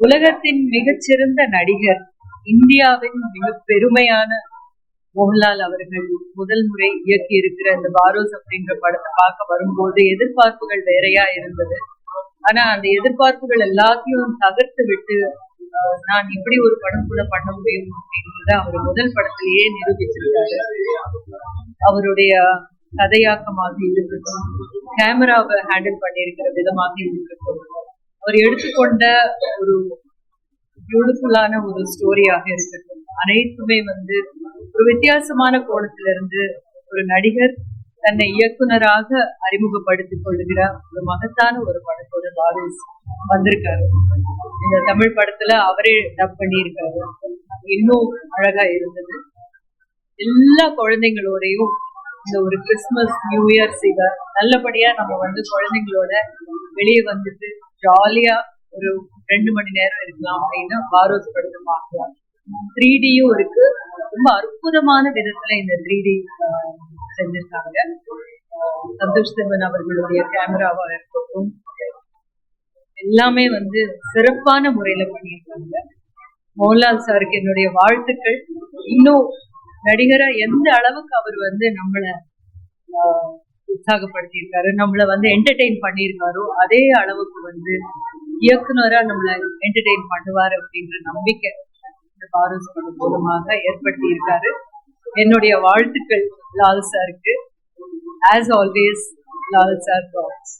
உலகத்தின் மிகச்சிறந்த நடிகர், இந்தியாவின் மிக பெருமையான மோகன்லால் அவர்கள் முதல் முறை இயக்கி இருக்கிற இந்த பாரோஸ் அப்படின்ற படத்தை பார்க்க வரும்போது எதிர்பார்ப்புகள் வேறையா இருந்தது. ஆனா அந்த எதிர்பார்ப்புகள் எல்லாத்தையும் தகர்த்து விட்டு நான் இப்படி ஒரு படம் கூட பண்ண முடியும் அப்படின்றத அவர் முதல் படத்திலேயே நிரூபிச்சிருக்காரு. அவருடைய கதையாக்கமாக இருக்கட்டும், கேமராவை ஹேண்டில் பண்ணியிருக்கிற விதமாக இருக்கட்டும், அவர் எடுத்துக்கொண்ட ஒரு பியூட்டிஃபுல்லான ஒரு ஸ்டோரியாக இருக்கட்டும், அனைத்துமே ஒரு வித்தியாசமான கோணத்திலிருந்து ஒரு நடிகர் தன்னை இயக்குனராக அறிமுகப்படுத்திக் கொள்ளுகிற ஒரு மகத்தான ஒரு படத்தோட பாரோஸ் வந்திருக்காரு. இந்த தமிழ் படத்துல அவரே டப் பண்ணியிருக்காரு. இன்னும் அழகா இருந்தது. எல்லா குழந்தைங்களோடையும் இந்த ஒரு கிறிஸ்துமஸ், நியூ இயர்ஸ் இதை நல்லபடியா நம்ம குழந்தைங்களோட வெளியே வந்துட்டு ஜாலியா ஒரு 2 மணி நேரம் இருக்கலாம் அப்படின்னு பாரோஸ் படத்தை பார்க்கலாம். 3Dயும் இருக்கு. ரொம்ப அற்புதமான விதத்துல இந்த 3D செஞ்சிருக்காங்க. சந்தோஷ் சிவன் அவர்களுடைய கேமராவா இருக்கட்டும், எல்லாமே சிறப்பான முறையில பண்ணியிருக்காங்க. மோகன்லால் சாருக்கு என்னுடைய வாழ்த்துக்கள். இன்னும் நடிகரா எந்த அளவுக்கு அவர் நம்மளை உற்சாகப்படுத்தியிருக்காரு, நம்மளை என்டர்டெயின் பண்ணியிருக்காரோ அதே அளவுக்கு இயக்குனரா நம்மளை என்டர்டெயின் பண்ணுவார் அப்படின்ற நம்பிக்கை இந்த பாரோஸ் படம் மூலமாக ஏற்படுத்தி இருக்காரு. என்னுடைய வாழ்த்துக்கள் லால் சாருக்கு. As always, Lal sir tax.